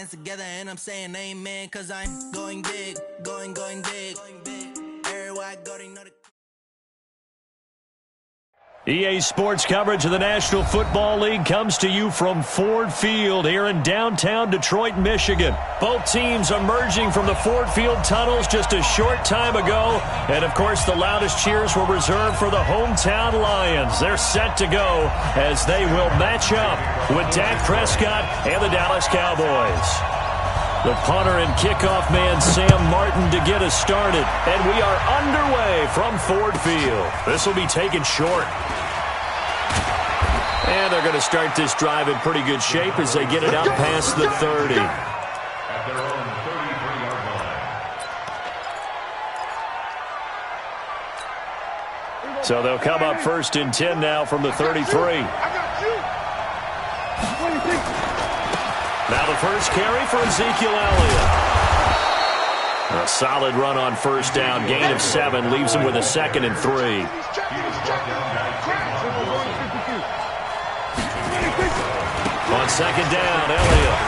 hands together and I'm saying amen, cause I'm going big, going big. Everywhere I go, they know the... EA Sports coverage of the National Football League comes to you from Ford Field here in downtown Detroit, Michigan. Both teams emerging from the Ford Field tunnels just a short time ago. And, of course, the loudest cheers were reserved for the hometown Lions. They're set to go as they will match up with Dak Prescott and the Dallas Cowboys. The punter and kickoff man, Sam Martin, to get us started. And we are underway from Ford Field. This will be taken short. And they're going to start this drive in pretty good shape as they get it out past the 30. So they'll come up 1st and 10 now from the 33. Now the first carry for Ezekiel Elliott. A solid run on first down. Gain of 7 leaves him with a 2nd and 3. On 2nd down, Elliott.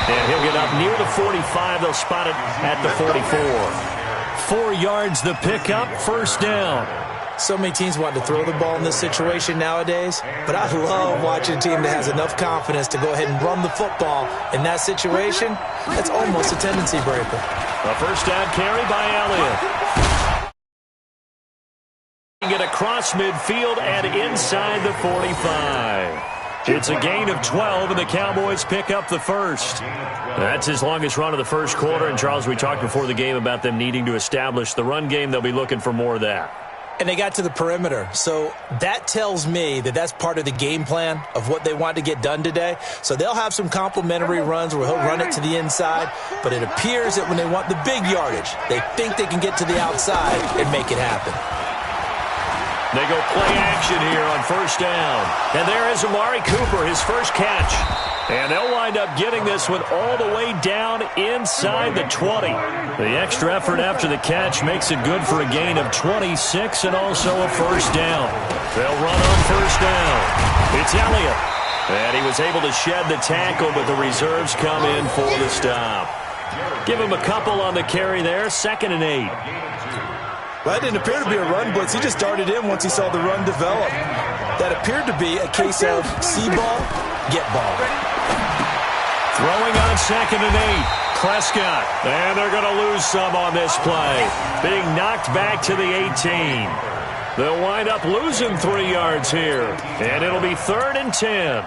And he'll get up near the 45. They'll spot it at the 44. 4 yards the pickup, 1st down. So many teams want to throw the ball in this situation nowadays, but I love watching a team that has enough confidence to go ahead and run the football. In that situation, that's almost a tendency breaker. A first down carry by Elliott. Get across midfield and inside the 45. It's a gain of 12, and the Cowboys pick up the first. That's his longest run of the first quarter, and Charles, we talked before the game about them needing to establish the run game. They'll be looking for more of that. And they got to the perimeter. So that tells me that that's part of the game plan of what they want to get done today. So they'll have some complementary runs where he'll run it to the inside. But it appears that when they want the big yardage, they think they can get to the outside and make it happen. They go play action here on first down. And there is Amari Cooper, his first catch. And they'll wind up getting this one all the way down inside the 20. The extra effort after the catch makes it good for a gain of 26 and also a first down. They'll run on first down. It's Elliott. And he was able to shed the tackle, but the reserves come in for the stop. Give him a couple on the carry there, 2nd and 8. Well, that didn't appear to be a run blitz. He just darted in once he saw the run develop. That appeared to be a case of see ball, get ball. Throwing on 2nd and 8. Prescott. And they're going to lose some on this play. Being knocked back to the 18. They'll wind up losing 3 yards here. And it'll be 3rd and 10.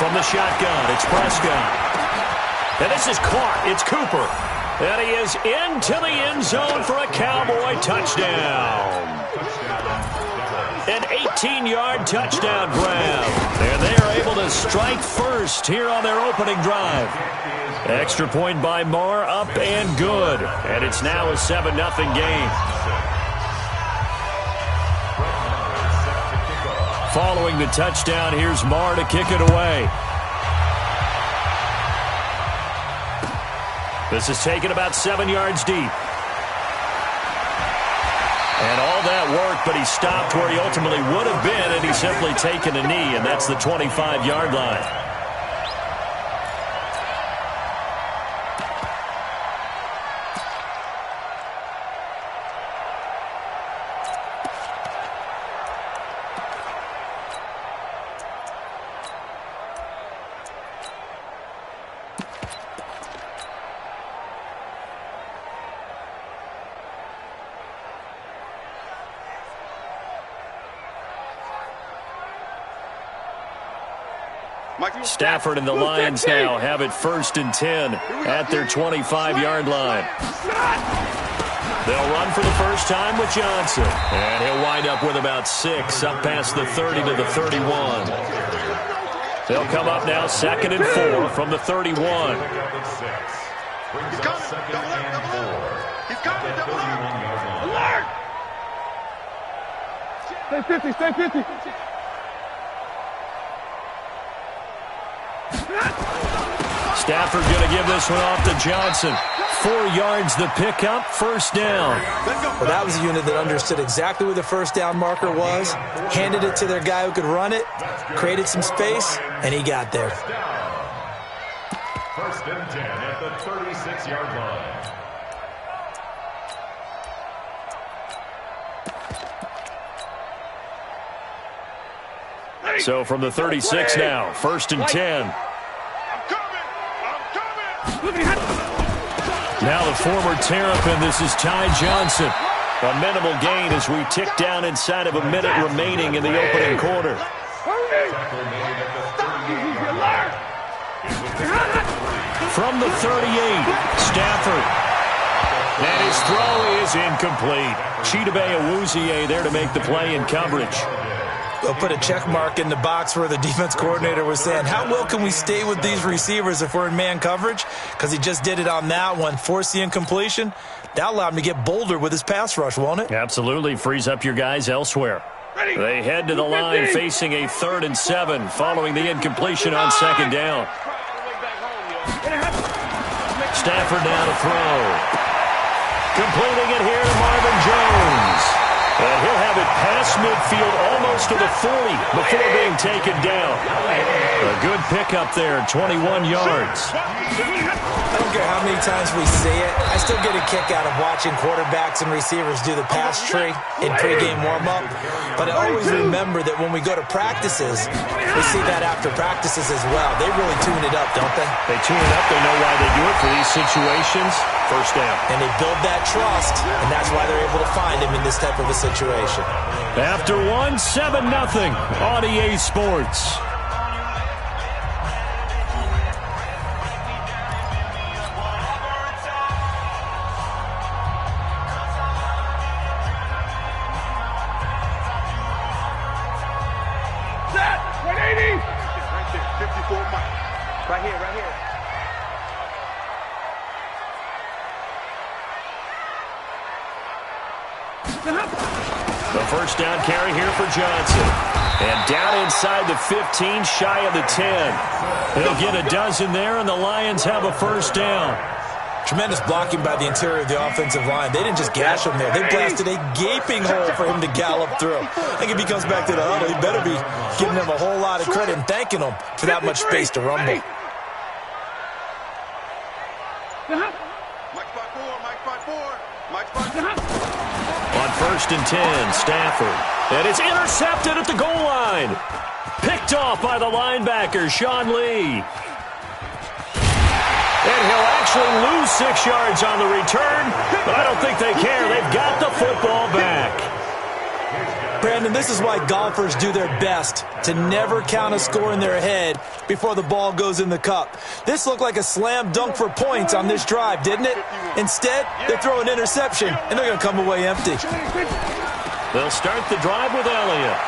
From the shotgun, it's Prescott. And this is caught. It's Cooper. And he is into the end zone for a Cowboy touchdown. An 18-yard touchdown grab. And they are able to strike first here on their opening drive. Extra point by Marr, up and good. And it's now a 7-0 game. Following the touchdown, here's Marr to kick it away. This is taken about 7 yards deep. And all that work, but he stopped where he ultimately would have been, and he's simply taken a knee, and that's the 25-yard line. Stafford and the Lions now have it 1st and 10 at their 25-yard line. They'll run for the first time with Johnson. And he'll wind up with about 6 up past the 30 to the 31. They'll come up now 2nd and 4 from the 31. He's coming, double up. Alert! Stay 50, stay 50. Stafford going to give this one off to Johnson. 4 yards the pickup, first down. Well, that was a unit that understood exactly where the first down marker was, handed it to their guy who could run it, created some space, and he got there. First and 10 at the 36-yard line. So from the 36 now, first and 10. I'm coming! Now the former Terrapin, this is Ty Johnson. A minimal gain as we tick down inside of a minute remaining in the opening quarter. From the 38, Stafford. And his throw is incomplete. Chidobe Awuzie there to make the play in coverage. They'll put a check mark in the box where the defense coordinator was saying, how well can we stay with these receivers if we're in man coverage? Because he just did it on that one, forced the incompletion. That allowed him to get bolder with his pass rush, won't it? Absolutely. Frees up your guys elsewhere. They head to the line facing a 3rd and 7 following the incompletion on second down. Stafford now to throw. Completing it here to Marvin Jones. And he'll have it past midfield almost to the 40 before being taken down. A good pickup there, 21 yards. I don't care how many times we see it. I still get a kick out of watching quarterbacks and receivers do the pass tree in pregame warm-up. But I always remember that when we go to practices, we see that after practices as well. They really tune it up, don't they? They tune it up. They know why they do it for these situations. First down. And they build that trust, and that's why they're able to find him in this type of a situation. After 7-0 on EA Sports. Set! 180! Right there, 54 Mike. Right here, right here. The first down carry here for Johnson. And down inside the 15, shy of the 10. He'll get a dozen there, and the Lions have a first down. Tremendous blocking by the interior of the offensive line. They didn't just gash him there. They blasted a gaping hole for him to gallop through. I think if he comes back to the huddle, he better be giving them a whole lot of credit and thanking them for that much space to rumble. Mike 5-4, Mike 5-4, Mike 5-4. On first and 10, Stafford. And it's intercepted at the goal line. Picked off by the linebacker, Sean Lee. And he'll actually lose 6 yards on the return, but I don't think they care. They've got the football back. Brandon, this is why golfers do their best to never count a score in their head before the ball goes in the cup. This looked like a slam dunk for points on this drive, didn't it? Instead, they throw an interception, and they're going to come away empty. They'll start the drive with Elliott.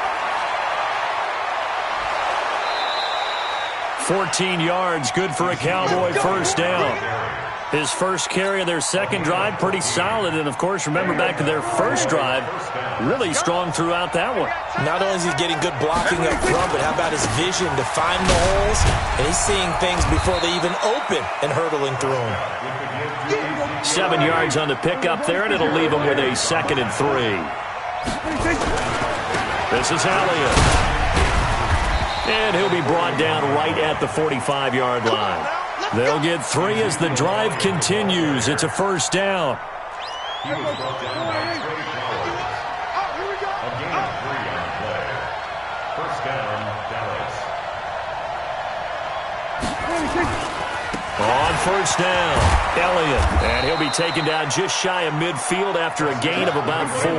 14 yards, good for a Cowboy first down. His first carry of their second drive, pretty solid. And, of course, remember back to their first drive, really strong throughout that one. Not only is he getting good blocking up front, but how about his vision to find the holes? And he's seeing things before they even open and hurdling through them. 7 yards on the pickup there, and it'll leave him with a 2nd and 3. This is Elliott. And he'll be brought down right at the 45-yard line. They'll get 3 as the drive continues. It's a first down. He was brought down by Trey Flowers. A gain of 3 on the play. First down, Dallas. On first down, Elliott. And he'll be taken down just shy of midfield after a gain of about 4.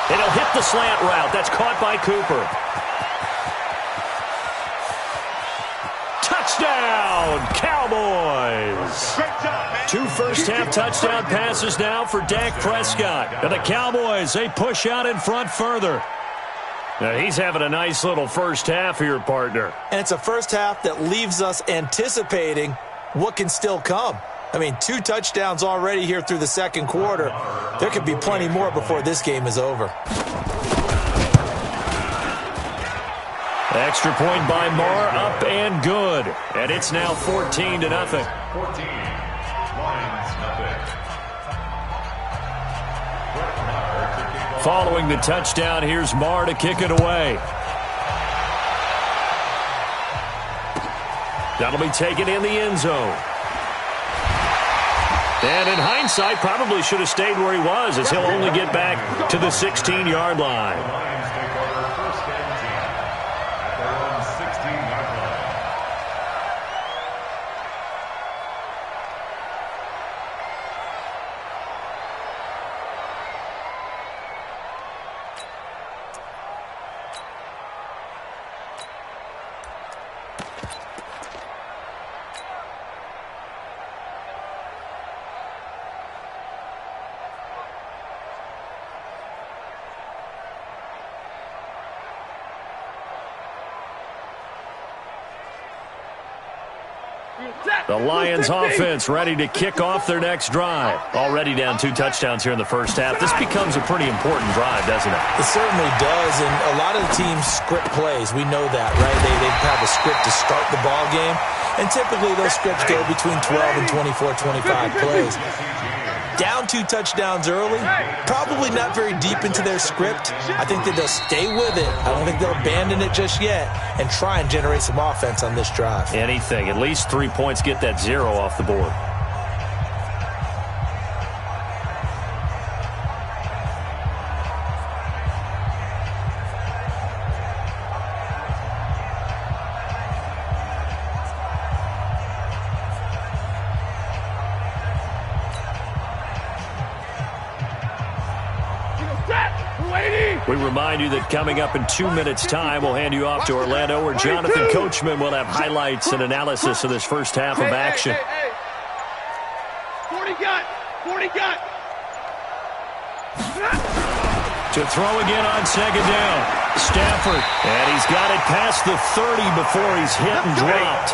It'll hit the slant route. That's caught by Cooper. Touchdown, Cowboys. 2 first-half touchdown passes now for Dak Prescott. And the Cowboys, they push out in front further. Now, he's having a nice little first half here, partner. And it's a first half that leaves us anticipating what can still come. I mean, 2 touchdowns already here through the second quarter. There could be plenty more before this game is over. Extra point by Marr, up and good. And it's now 14-0. 14. Lions, nothing. Following the touchdown, here's Marr to kick it away. That'll be taken in the end zone. And in hindsight, probably should have stayed where he was, as he'll only get back to the 16-yard line. The Lions take over first and 10 at their own 16-yard line. The Lions offense ready to kick off their next drive. Already down 2 touchdowns here in the first half. This becomes a pretty important drive, doesn't it? It certainly does, and a lot of the teams script plays. We know that, right? They have a script to start the ball game, and typically those scripts go between 12 and 24, 25 plays. Down 2 touchdowns early, probably not very deep into their script. I think that they'll stay with it. I don't think they'll abandon it just yet and try and generate some offense on this drive. Anything. At least 3 points, get that 0 off the board. We remind you that coming up in 2 minutes' time, we'll hand you off to Orlando, where Jonathan Coachman will have highlights and analysis of this first half of action. 40 got. To throw again on second down. Stafford, and he's got it past the 30 before he's hit and dropped.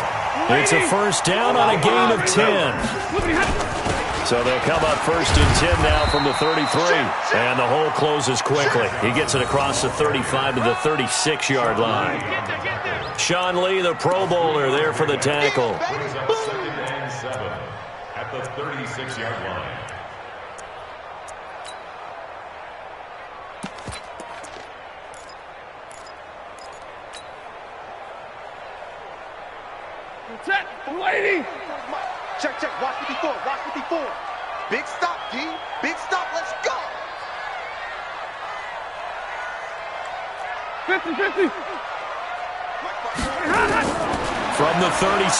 It's a first down on a gain of 10. So they'll come up first and 10 now from the 33. And the hole closes quickly. He gets it across the 35 to the 36-yard line. Sean Lee, the Pro Bowler, there for the tackle. Brings up 2nd and 7 at the 36-yard line. Set, 180. Check. Watch me before. Big stop, D. Big stop. Let's go. 50. From the 36,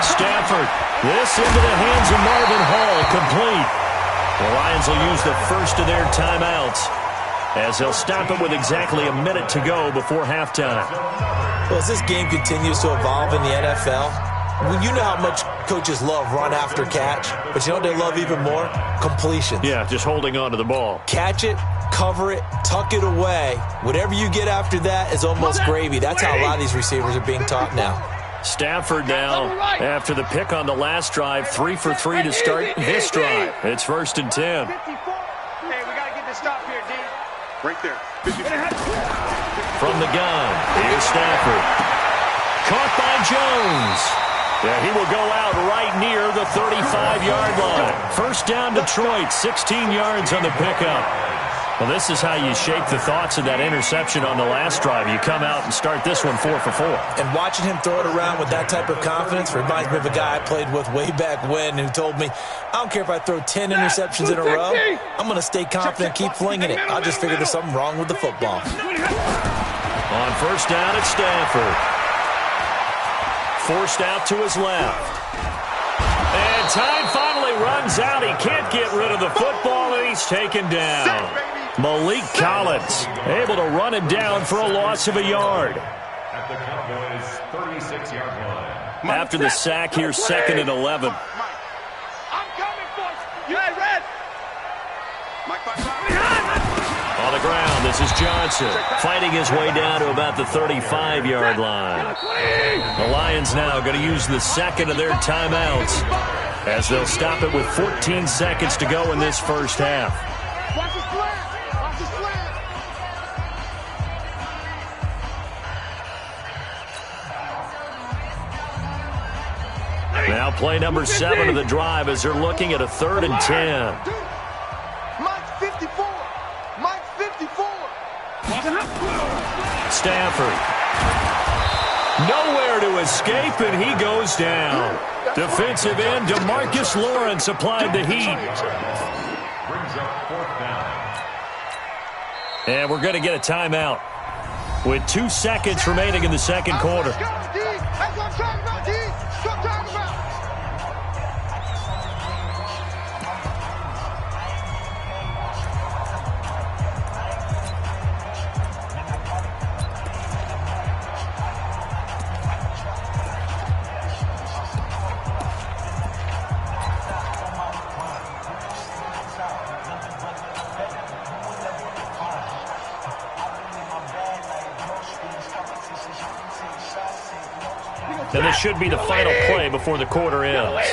Stafford. This into the hands of Marvin Hall, complete. The Lions will use the first of their timeouts, as they'll stop it with exactly a minute to go before halftime. Well, as this game continues to evolve in the NFL, you know how much coaches love run after catch, but you know what they love even more? Completions. Yeah, just holding on to the ball. Catch it, cover it, tuck it away. Whatever you get after that is almost gravy. That's how a lot of these receivers are being taught now. Stafford now, after the pick on the last drive, 3 for 3 to start this drive. It's 1st and 10. Hey, we got to get this stop here, D. Right there. From the gun, here's Stafford. Caught by Jones. Yeah, he will go out right near the 35-yard line. First down, Detroit, 16 yards on the pickup. Well, this is how you shake the thoughts of that interception on the last drive. You come out and start this one 4 for 4. And watching him throw it around with that type of confidence reminds me of a guy I played with way back when who told me, I don't care if I throw 10 interceptions in a row, I'm going to stay confident, keep flinging it. I'll just figure there's something wrong with the football. On first down, it's Stafford. Forced out to his left. And time finally runs out. He can't get rid of the football, and he's taken down. Malik Collins able to run him down for a loss of a yard. At the Cowboys' 36-yard line. After the sack, here's 2nd and 11. I'm coming, boys. You ain't red. On the ground, this is Johnson fighting his way down to about the 35-yard line. The Lions now going to use the second of their timeouts, as they'll stop it with 14 seconds to go in this first half. Watch his flat. Play number 7 of the drive as they're looking at a 3rd and 10. Mike's 54. Mike's 54. Stafford. Nowhere to escape, and he goes down. Defensive end DeMarcus Lawrence applied the heat. Brings up 4th down. And we're going to get a timeout with 2 seconds remaining in the second quarter. That's what I'm talking about, D. That's what I'm talking about. And this should be the final play before the quarter ends.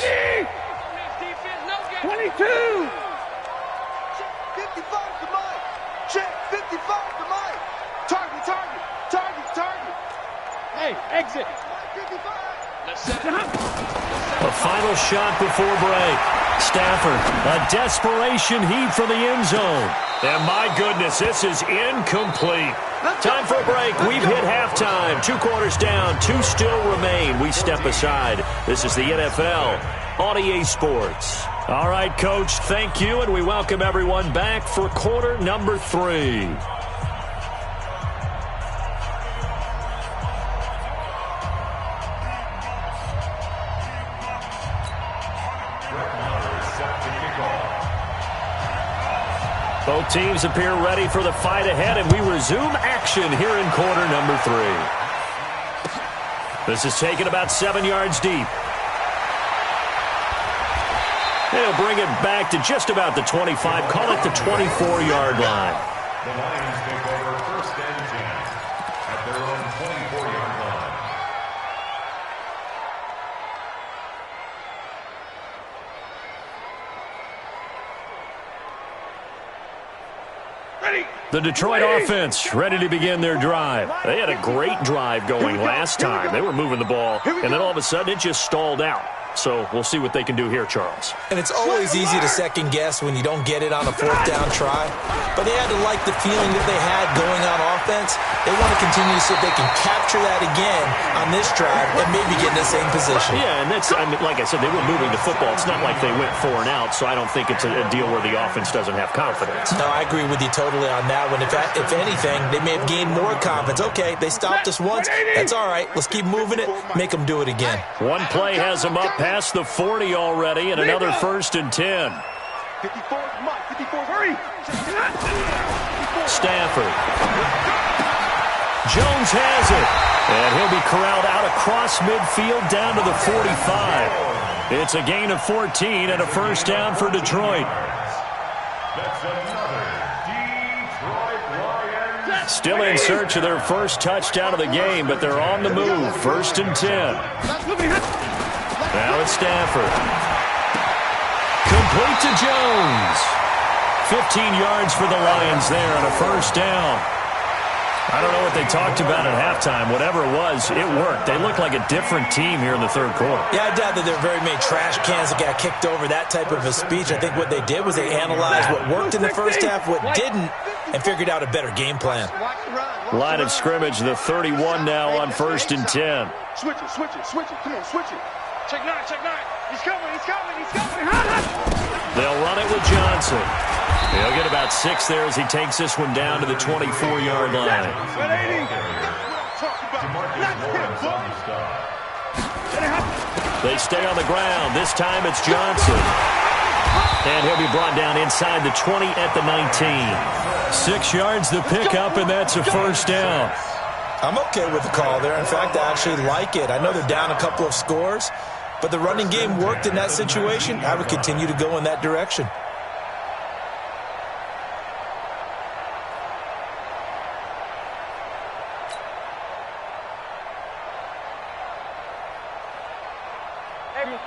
22. Check 55 to Mike. Check 55 to Mike. Target, target, target, target. Hey, exit. Mike 55. A final shot before break. Stafford, a desperation heave for the end zone. And my goodness, this is incomplete. Time for a break. We've hit halftime. 2 quarters down, 2 still remain. We step aside. This is the NFL on EA Sports. All right, Coach, thank you, and we welcome everyone back for quarter number 3. Both teams appear ready for the fight ahead, and we resume action here in quarter number 3. This is taken about 7 yards deep. They'll bring it back to just about the 25, call it the 24-yard line. The Lions take over 1st and 10 at their own 24-yard line. The Detroit offense ready to begin their drive. They had a great drive going last time. They were moving the ball, and then all of a sudden it just stalled out. So we'll see what they can do here, Charles. And it's always easy to second guess when you don't get it on a 4th down try. But they had to like the feeling that they had going on offense. They want to continue to see if they can capture that again on this drive and maybe get in the same position. Yeah, and that's, I mean, like I said, they were moving the football. It's not like they went 4 and out, so I don't think it's a deal where the offense doesn't have confidence. No, I agree with you totally on that one. If anything, they may have gained more confidence. Okay, they stopped us once. That's all right. Let's keep moving it. Make them do it again. One play has them up past the 40 already, and another 1st and 10. 54 Mike. 54 hurry. Stafford. Jones has it. And he'll be corralled out across midfield down to the 45. It's a gain of 14 and a 1st down for Detroit. That's another Detroit Lions. Still in search of their first touchdown of the game, but they're on the move. 1st and 10. Now it's Stafford. Complete to Jones. 15 yards for the Lions there on a 1st down. I don't know what they talked about at halftime. Whatever it was, it worked. They look like a different team here in the 3rd quarter. Yeah, I doubt that there are very many trash cans that got kicked over, that type of a speech. I think what they did was they analyzed what worked in the 1st half, what didn't, and figured out a better game plan. Line of scrimmage, the 31 now on 1st and 10. Switch it, switch it, switch it. Come on, switch it. Check 9, check 9. He's coming, he's coming, he's coming. They'll run it with Johnson. He'll get about 6 there as he takes this one down to the 24-yard line. They stay on the ground. This time it's Johnson. And he'll be brought down inside the 20 at the 19. 6 yards the pickup, and that's a 1st down. I'm okay with the call there. In fact, I actually like it. I know they're down a couple of scores, but the running game worked in that situation. I would continue to go in that direction.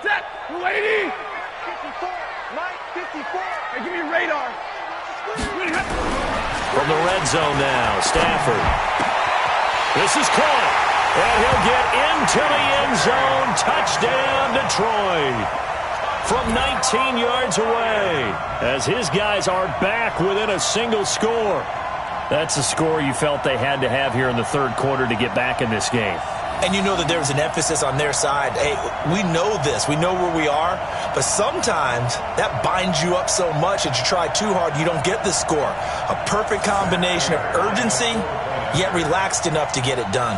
Set, lady. 54, Mike, 54. Hey, give me your radar. From the red zone now, Stafford. This is caught. And he'll get into the end zone. Touchdown, Detroit. From 19 yards away, as his guys are back within a single score. That's a score you felt they had to have here in the third quarter to get back in this game. And you know that there was an emphasis on their side. Hey, we know this. We know where we are. But sometimes that binds you up so much that you try too hard, you don't get the score. A perfect combination of urgency, yet relaxed enough to get it done.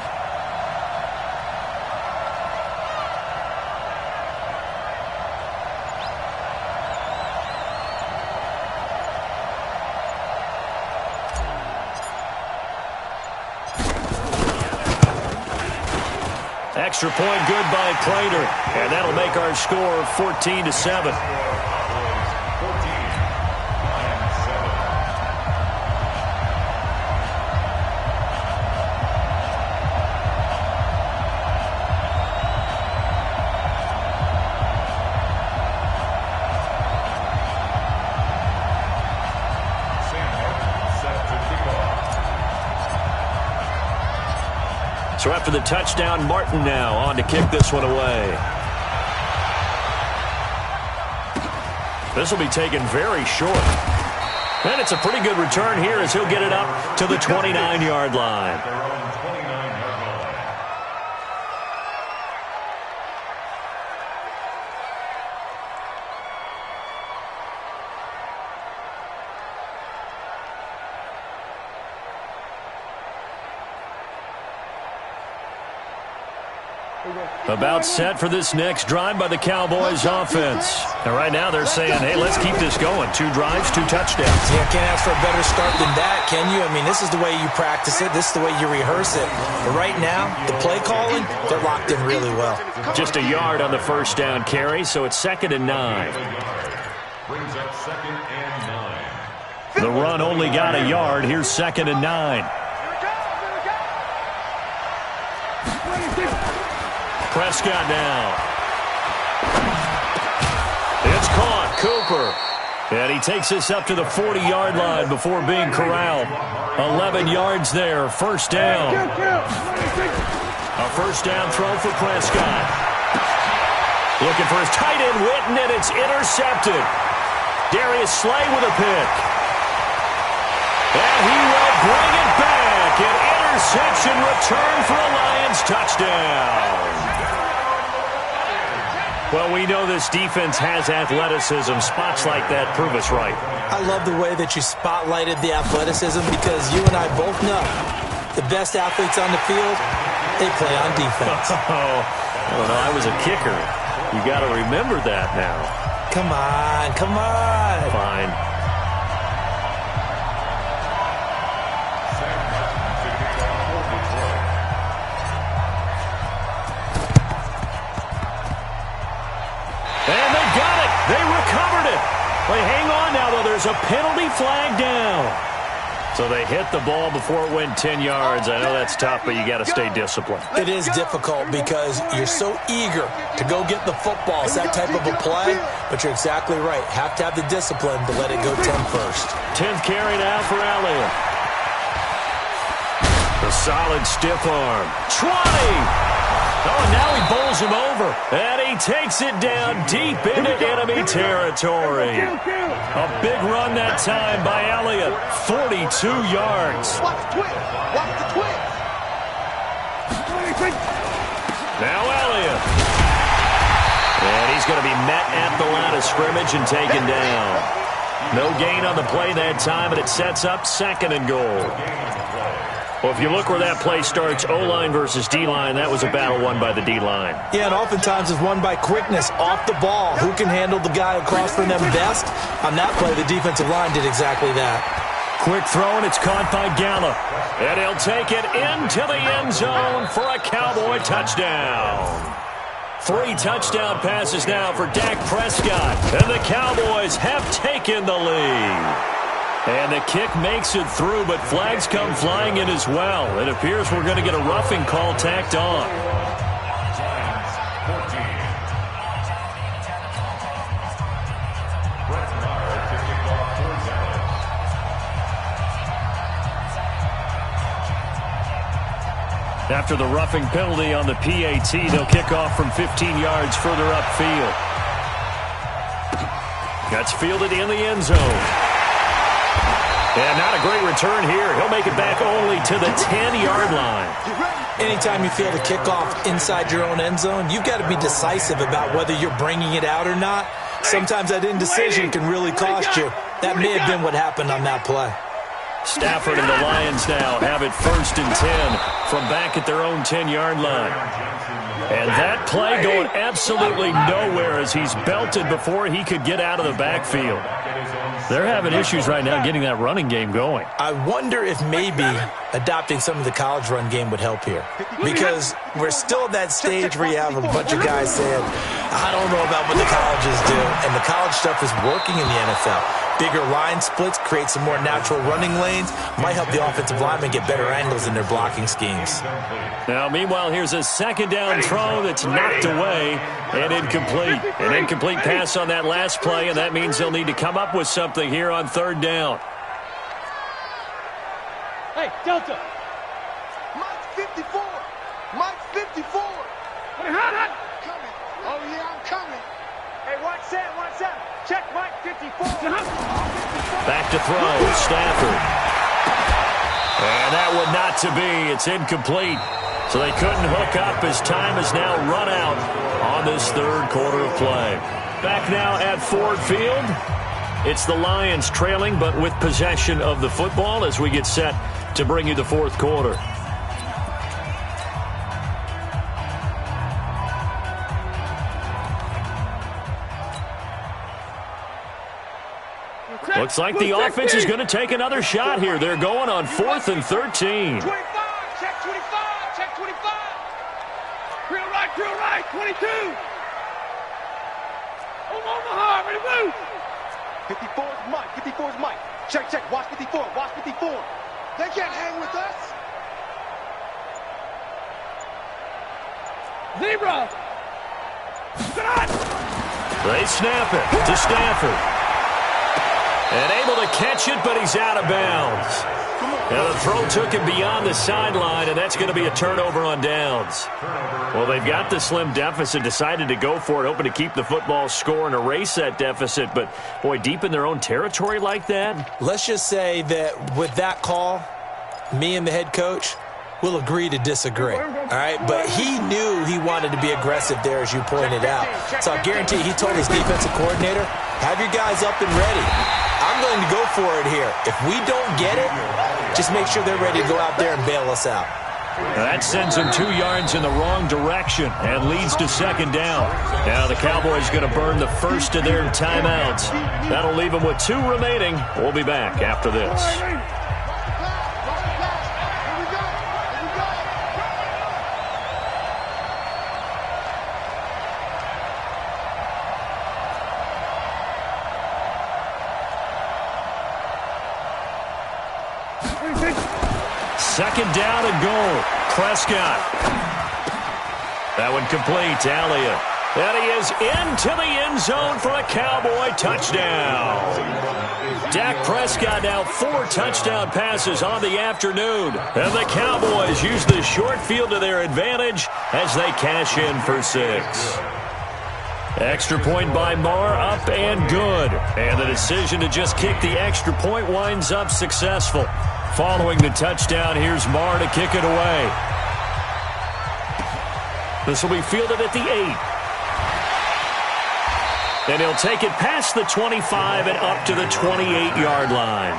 Extra point good by Prater, and that'll make our score 14-7. So after the touchdown, Martin now on to kick this one away. This will be taken very short. And it's a pretty good return here as he'll get it up to the 29-yard line. About set for this next drive by the Cowboys offense. And right now they're saying, hey, let's keep this going. 2 drives, 2 touchdowns. Yeah, can't ask for a better start than that, can you? I mean, this is the way you practice it. This is the way you rehearse it. But right now, the play calling, they're locked in really well. Just a yard on the first down carry, so it's 2nd and 9. Brings up 2nd and 9. The run only got a yard. Here's 2nd and 9. Prescott now. It's caught. Cooper. And he takes this up to the 40-yard line before being corralled. 11 yards there. First down. A first down throw for Prescott. Looking for his tight end, Witten, and it's intercepted. Darius Slay with a pick. And he will bring it back. An interception return for a Lions touchdown. Well, we know this defense has athleticism. Spots like that prove us right. I love the way that you spotlighted the athleticism because you and I both know the best athletes on the field, they play on defense. I don't know. I was a kicker. You got to remember that now. Come on, come on. Fine. And they got it. They recovered it. They hang on now, though. There's a penalty flag down. So they hit the ball before it went 10 yards. I know that's tough, but you got to stay disciplined. It is difficult because you're so eager to go get the football. It's that type of a play, but you're exactly right. Have to have the discipline to let it go 10 first. 10th carry now for Elliott. A solid stiff arm. 20. Oh, and now he bowls him over. And he takes it down deep into enemy territory. A big run that time by Elliott. 42 yards. Watch the twist. Watch the twist. Now Elliott. And he's going to be met at the line of scrimmage and taken down. No gain on the play that time, and it sets up 2nd and goal. Well, if you look where that play starts, O-line versus D-line, that was a battle won by the D-line. Yeah, and oftentimes it's won by quickness, off the ball. Who can handle the guy across from them best? On that play, the defensive line did exactly that. Quick throw, and it's caught by Gallup. And he'll take it into the end zone for a Cowboy touchdown. 3 touchdown passes now for Dak Prescott. And the Cowboys have taken the lead. And the kick makes it through, but flags come flying in as well. It appears we're going to get a roughing call tacked on. After the roughing penalty on the PAT, they'll kick off from 15 yards further upfield. That's fielded in the end zone. And not a great return here. He'll make it back only to the 10-yard line. Anytime you field a kickoff inside your own end zone, you've got to be decisive about whether you're bringing it out or not. Sometimes that indecision can really cost you. That may have been what happened on that play. Stafford and the Lions now have it 1st and 10 from back at their own 10-yard line. And that play going absolutely nowhere as he's belted before he could get out of the backfield. They're having issues right now getting that running game going. I wonder if maybe adopting some of the college run game would help here. Because we're still at that stage where you have a bunch of guys saying, I don't know about what the colleges do. And the college stuff is working in the NFL. Bigger line splits, create some more natural running lanes, might help the offensive linemen get better angles in their blocking schemes. Now, meanwhile, here's a second down throw that's knocked away and incomplete. An incomplete pass on that last play, and that means they'll need to come up with something here on 3rd down. Hey, Delta. Mike 54. Mike 54. Hey, hot. Coming. Oh, yeah, I'm coming. Hey, watch that. Check Mike 54. Back to throw, Stafford. And that one not to be. It's incomplete. So they couldn't hook up as time has now run out on this 3rd quarter of play. Back now at Ford Field. It's the Lions trailing, but with possession of the football as we get set to bring you the 4th quarter. Looks like the offense is going to take another shot here. They're going on 4th and 13. 25, check 25. Drill right, 22. Omaha, ready to move. 54's Mike. Check. Watch 54. They can't hang with us. Zebra. They snap it to Stafford. And able to catch it, but he's out of bounds. Now the throw took him beyond the sideline, and that's going to be a turnover on downs. Well, they've got the slim deficit, decided to go for it, hoping to keep the football score and erase that deficit. But, boy, deep in their own territory like that? Let's just say that with that call, me and the head coach will agree to disagree. All right, but he knew he wanted to be aggressive there, as you pointed out. So I guarantee he told his defensive coordinator, have your guys up and ready. I'm going to go for it here. If we don't get it, just make sure they're ready to go out there and bail us out. That sends them 2 yards in the wrong direction and leads to 2nd down. Now the Cowboys going to burn the first of their timeouts. That'll leave them with 2 remaining. We'll be back after this. Second down and goal. Prescott. That one complete. Elliott. And he is into the end zone for a Cowboy touchdown. Dak Prescott now 4 touchdown passes on the afternoon. And the Cowboys use the short field to their advantage as they cash in for 6. Extra point by Marr, up and good. And the decision to just kick the extra point winds up successful. Following the touchdown, here's Marr to kick it away. This will be fielded at the 8. And he'll take it past the 25 and up to the 28-yard line.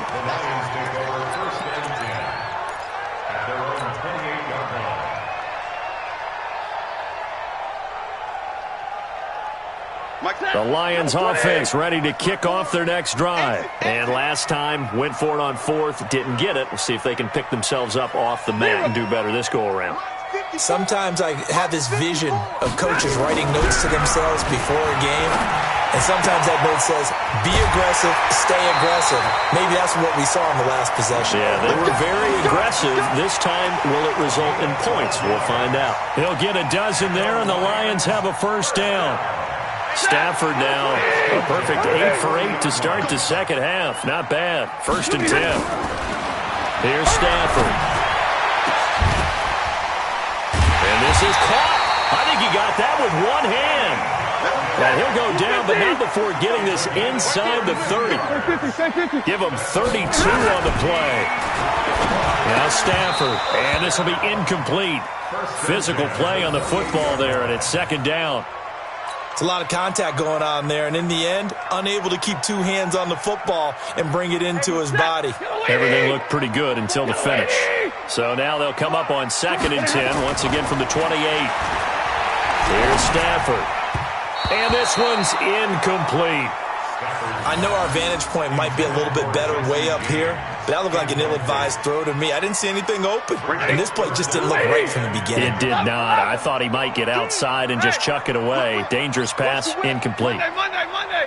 The Lions offense ready to kick off their next drive. And last time, went for it on 4th, didn't get it. We'll see if they can pick themselves up off the mat and do better this go-around. Sometimes I have this vision of coaches writing notes to themselves before a game. And sometimes that note says, be aggressive, stay aggressive. Maybe that's what we saw in the last possession. Yeah, they were very aggressive. This time, will it result in points? We'll find out. He'll get a dozen there, and the Lions have a first down. Stafford now, a perfect 8 for 8 to start the second half. Not bad. 1st and 10. Here's Stafford. is caught. I think he got that with one hand. And he'll go down, but not before getting this inside the 30. Give him 32 on the play. Now Stafford, and this will be incomplete. Physical play on the football there, and it's second down. It's a lot of contact going on there, and in the end, unable to keep two hands on the football and bring it into his body. Everything looked pretty good until the finish. So now they'll come up on 2nd and 10, once again from the 28. Here's Stafford. And this one's incomplete. I know our vantage point might be a little bit better way up here, but that looked like an ill-advised throw to me. I didn't see anything open, and this play just didn't look right from the beginning. It did not. I thought he might get outside and just chuck it away. Dangerous pass, incomplete. Monday.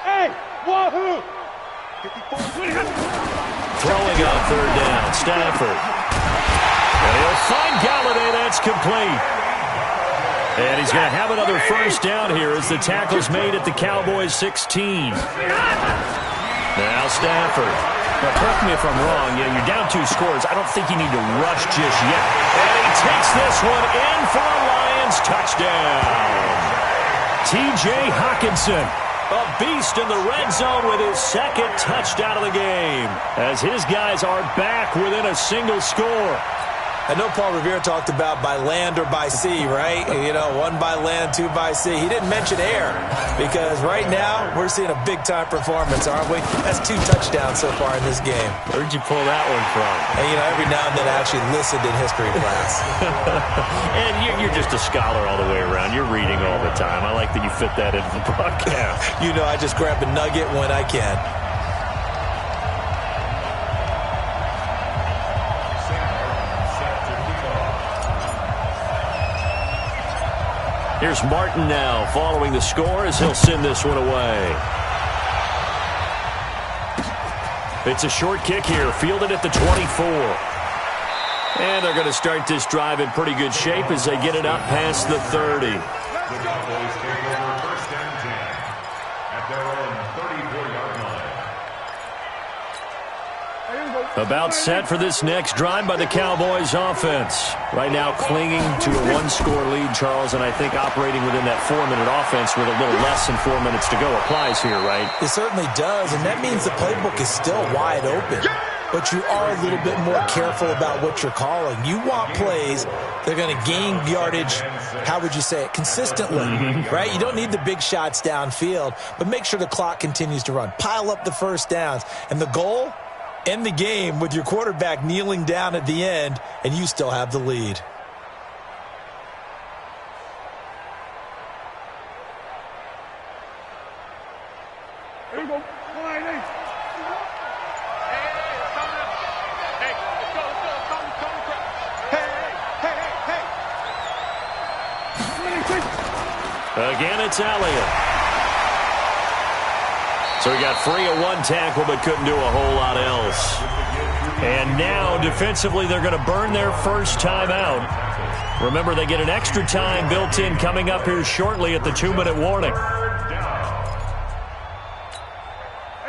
Hey, wahoo! Throwing on 3rd down, Stafford. And he'll find Galladay. That's complete. And he's going to have another first down here as the tackle's made at the Cowboys' 16. Now Stafford. Now, correct me if I'm wrong. Yeah, you're down 2 scores. I don't think you need to rush just yet. And he takes this one in for a Lions touchdown. T.J. Hockenson, a beast in the red zone with his 2nd touchdown of the game, as his guys are back within a single score. I know Paul Revere talked about by land or by sea, right? You know, 1 by land, 2 by sea. He didn't mention air because right now we're seeing a big-time performance, aren't we? That's 2 touchdowns so far in this game. Where'd you pull that one from? And, you know, every now and then I actually listened in history class. And you're just a scholar all the way around. You're reading all the time. I like that you fit that into the broadcast. You know, I just grab a nugget when I can. Here's Martin now following the score as he'll send this one away. It's a short kick here, fielded at the 24. And they're going to start this drive in pretty good shape as they get it up past the 30. The Cowboys take over 1st and 10 at their own 34-yard line. About set for this next drive by the Cowboys offense. Right now clinging to a 1-score lead, Charles, and I think operating within that 4-minute offense with a little less than 4 minutes to go applies here, right? It certainly does, and that means the playbook is still wide open. But you are a little bit more careful about what you're calling. You want plays that are going to gain yardage, how would you say it, consistently, right? You don't need the big shots downfield, but make sure the clock continues to run. Pile up the first downs. And the goal? End the game with your quarterback kneeling down at the end, and you still have the lead. Here we go. Again, it's Elliott. So he got free of 1 tackle but couldn't do a whole lot else. And now, defensively, they're going to burn their first timeout. Remember, they get an extra time built in coming up here shortly at the 2-minute warning.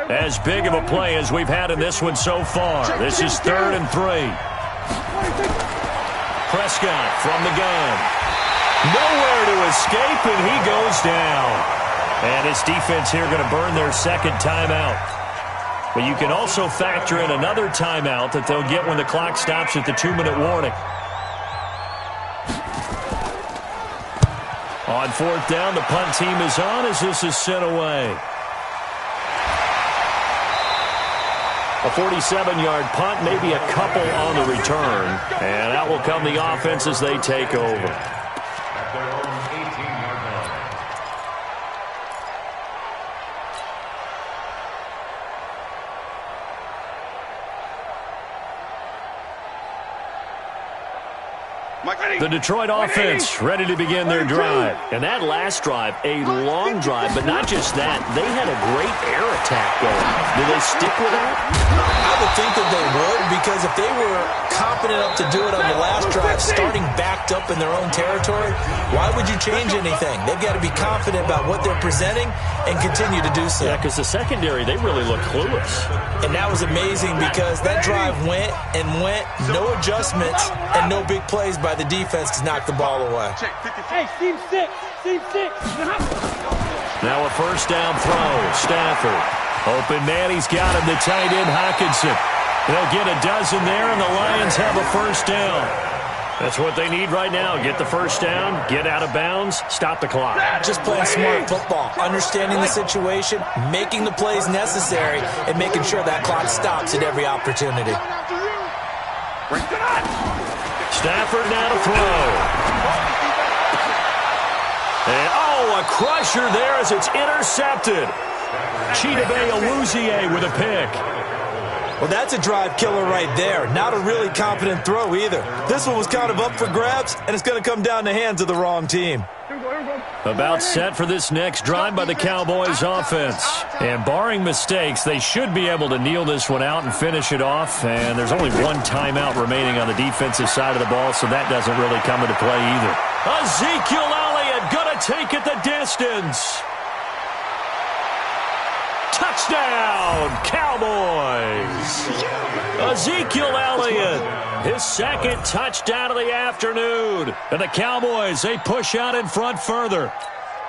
As big of a play as we've had in this one so far. This is 3rd and 3. Prescott from the gun. Nowhere to escape, and he goes down. And his defense here going to burn their 2nd timeout. But you can also factor in another timeout that they'll get when the clock stops at the 2-minute warning. On 4th down, the punt team is on as this is sent away. A 47-yard punt, maybe a couple on the return. And that will come the offense as they take over. At their own 18-yard line. The Detroit offense ready to begin their drive. And that last drive, a long drive, but not just that. They had a great air attack going. Do they stick with that? I would think that they would, because if they were confident enough to do it on the last drive, starting backed up in their own territory, why would you change anything? They've got to be confident about what they're presenting and continue to do so. Yeah, because the secondary, they really looked clueless. And that was amazing because that drive went and went, no adjustments, and no big plays by the defense to knock the ball away. Hey, team six. Now a first down throw. Stafford. Open man, he's got him, the tight end, Hockenson. They'll get a dozen there, and the Lions have a first down. That's what they need right now. Get the first down, get out of bounds, stop the clock. Just playing smart football, understanding the situation, making the plays necessary, and making sure that clock stops at every opportunity. Stafford now to throw. And, a crusher there as it's intercepted. Chidobe Awuzie with a pick. Well, that's a drive killer right there. Not a really confident throw either. This one was kind of up for grabs, and it's going to come down the hands of the wrong team. About set for this next drive by the Cowboys offense. And barring mistakes, they should be able to kneel this one out and finish it off. And there's only one timeout remaining on the defensive side of the ball, so that doesn't really come into play either. Ezekiel Elliott going to take it the distance. Touchdown, Cowboys! Ezekiel Elliott, his second touchdown of the afternoon. And the Cowboys, they push out in front further.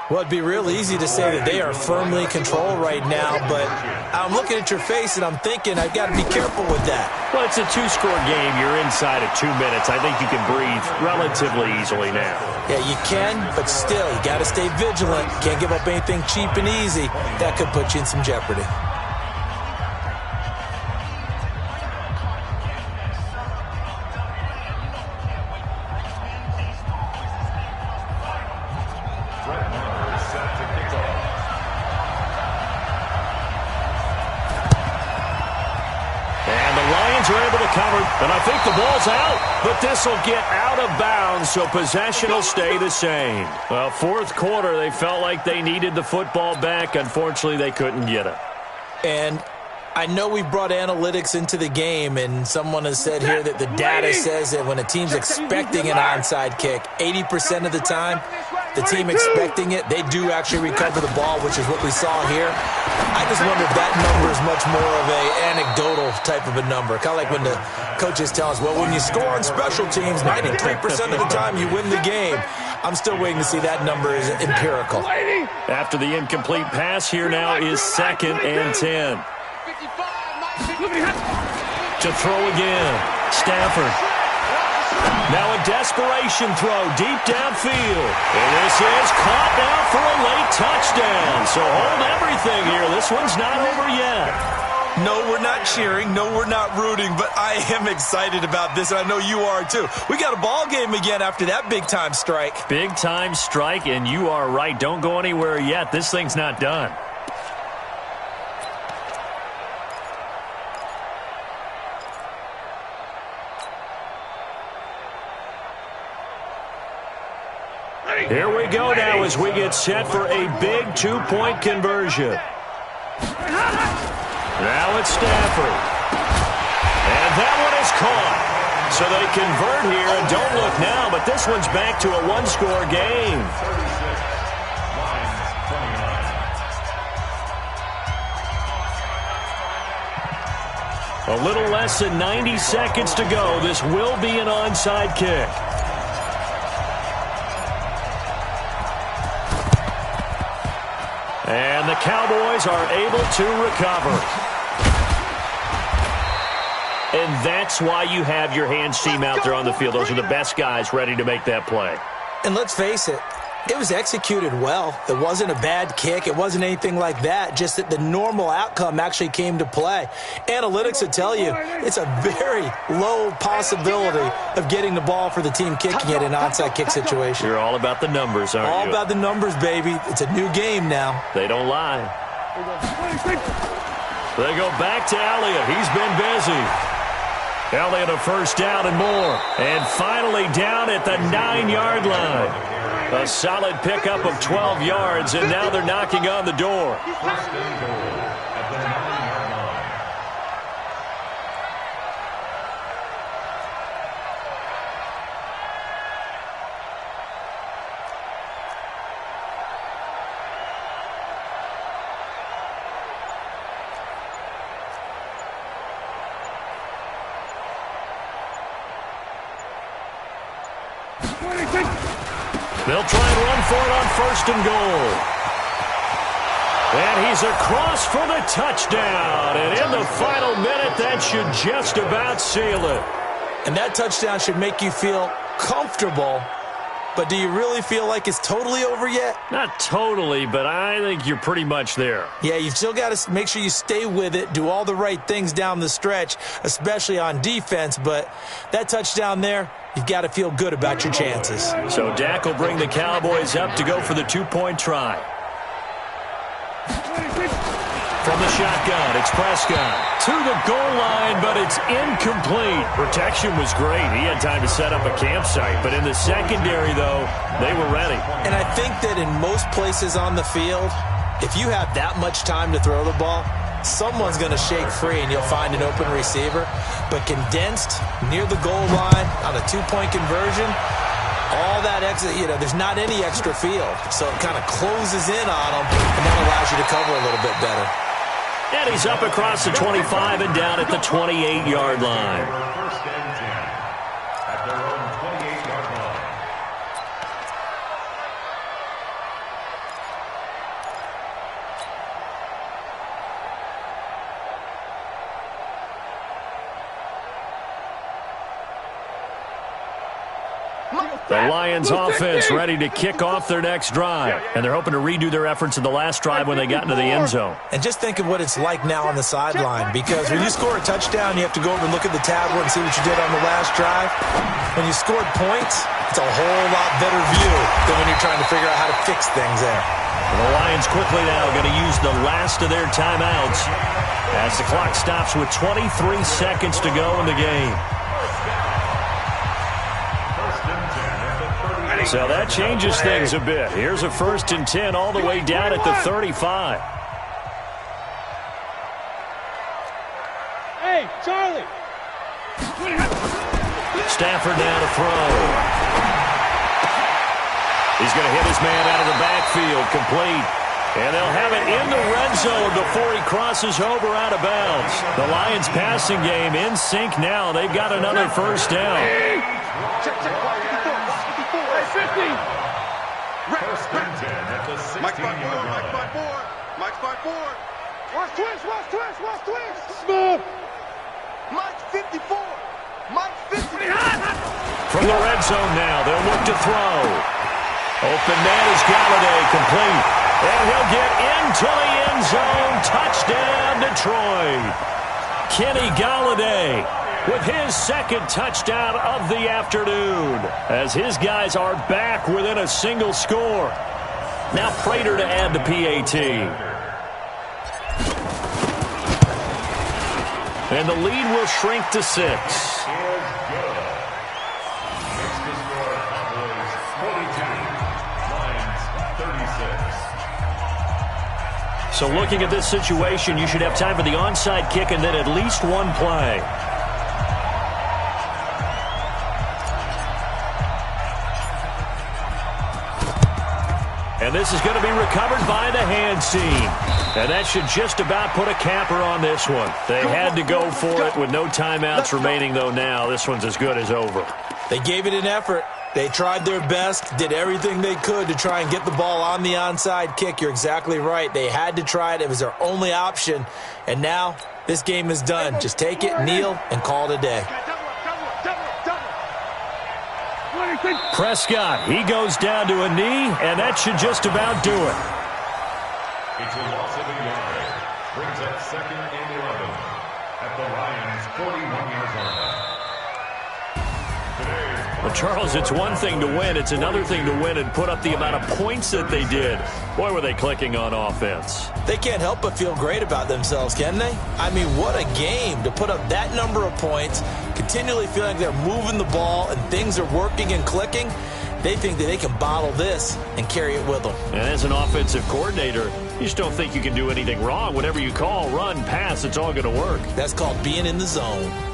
Well, it'd be real easy to say that they are firmly in control right now, but I'm looking at your face and I'm thinking I've got to be careful with that. Well, it's a two-score game. You're inside of 2 minutes. I think you can breathe relatively easily now. Yeah, you can, but still, you got to stay vigilant. Can't give up anything cheap and easy. That could put you in some jeopardy. Are able to cover, and I think the ball's out, but this will get out of bounds, so possession will stay the same. Well, fourth quarter, they felt like they needed the football back. Unfortunately, they couldn't get it. And I know we brought analytics into the game, and someone has said here that the data says that when a team's expecting an onside kick, 80% of the time, the team expecting it, they do actually recover the ball, which is what we saw here. I just wonder if that number is much more of an anecdotal type of a number. Kind of like when the coaches tell us, well, when you score on special teams, 93% of the time you win the game. I'm still waiting to see that number is empirical. After the incomplete pass, here now is 2nd and 10. To throw again, Stafford. Now a desperation throw deep downfield. And this is caught now for a late touchdown. So hold everything here. This one's not over yet. No, we're not cheering. No, we're not rooting. But I am excited about this, and I know you are too. We got a ball game again after that big-time strike. Big-time strike, and you are right. Don't go anywhere yet. This thing's not done. Here we go now as we get set for a big 2-point conversion. Now it's Stafford. And that one is caught. So they convert here, and don't look now, but this one's back to a one-score game. A little less than 90 seconds to go. This will be an onside kick. And the Cowboys are able to recover. And that's why you have your hands team out there on the field. Those are the best guys ready to make that play. And let's face it, it was executed well. It wasn't a bad kick. It wasn't anything like that. Just that the normal outcome actually came to play. Analytics will tell you it's a very low possibility of getting the ball for the team kicking it in an onside kick situation. You're all about the numbers, aren't you? All about the numbers, baby. It's a new game now. They don't lie. They go back to Elliott. He's been busy. Now they had a first down and more. And finally down at the 9-yard line. A solid pickup of 12 yards, and now they're knocking on the door. First and goal at the 9-yard line. They'll try and run for it on first and goal. And he's across for the touchdown. And in the final minute, that should just about seal it. And that touchdown should make you feel comfortable. But do you really feel like it's totally over yet? Not totally, but I think you're pretty much there. Yeah, you've still got to make sure you stay with it, do all the right things down the stretch, especially on defense. But that touchdown there, you've got to feel good about your chances. So Dak will bring the Cowboys up to go for the 2-point try. From the shotgun, it's Prescott to the goal line, but it's incomplete. Protection was great. He had time to set up a campsite, but in the secondary, though, they were ready. And I think that in most places on the field, if you have that much time to throw the ball, someone's going to shake free and you'll find an open receiver. But condensed near the goal line on a 2-point conversion, all that extra, there's not any extra field. So it kind of closes in on them, and that allows you to cover a little bit better. And he's up across the 25 and down at the 28-yard line. First and 10 at their own 28-yard line. The Lions offense ready to kick off their next drive. And they're hoping to redo their efforts in the last drive when they got into the end zone. And just think of what it's like now on the sideline, because when you score a touchdown, you have to go over and look at the tablet and see what you did on the last drive. When you scored points, it's a whole lot better view than when you're trying to figure out how to fix things there. The Lions quickly now going to use the last of their timeouts as the clock stops with 23 seconds to go in the game. So that changes things a bit. Here's a 1st and 10 all the way down at the 35. Hey, Charlie. Stafford now to throw. He's going to hit his man out of the backfield, complete. And they'll have it in the red zone before he crosses over out of bounds. The Lions passing game in sync now. They've got another first down. Check, 50. First and 10 at the 16-yard line. Mike's by 4. Watch twist. Smooth. Mike's 54. Mike's 50. From the red zone now, they'll look to throw. Open man is Galladay, complete. And he'll get into the end zone. Touchdown, Detroit. Kenny Galladay with his second touchdown of the afternoon, as his guys are back within a single score. Now Prater to add the PAT. And the lead will shrink to 6. So looking at this situation, you should have time for the onside kick and then at least one play. And this is going to be recovered by the hands team. And that should just about put a capper on this one. They had to go for it with no timeouts remaining, though now. This one's as good as over. They gave it an effort. They tried their best, did everything they could to try and get the ball on the onside kick. You're exactly right. They had to try it. It was their only option. And now this game is done. Just take it, kneel, and call it a day. Prescott, he goes down to a knee, and that should just about do it. It's a loss of a yard. Brings up 2nd and 11 at the Lions' 41-yard line. Today's Well, Charles, it's one thing to win. It's another thing to win and put up the amount of points that they did. Boy, were they clicking on offense. They can't help but feel great about themselves, can they? I mean, what a game to put up that number of points, continually feeling like they're moving the ball and things are working and clicking. They think that they can bottle this and carry it with them. And as an offensive coordinator, you just don't think you can do anything wrong. Whatever you call, run, pass, it's all going to work. That's called being in the zone.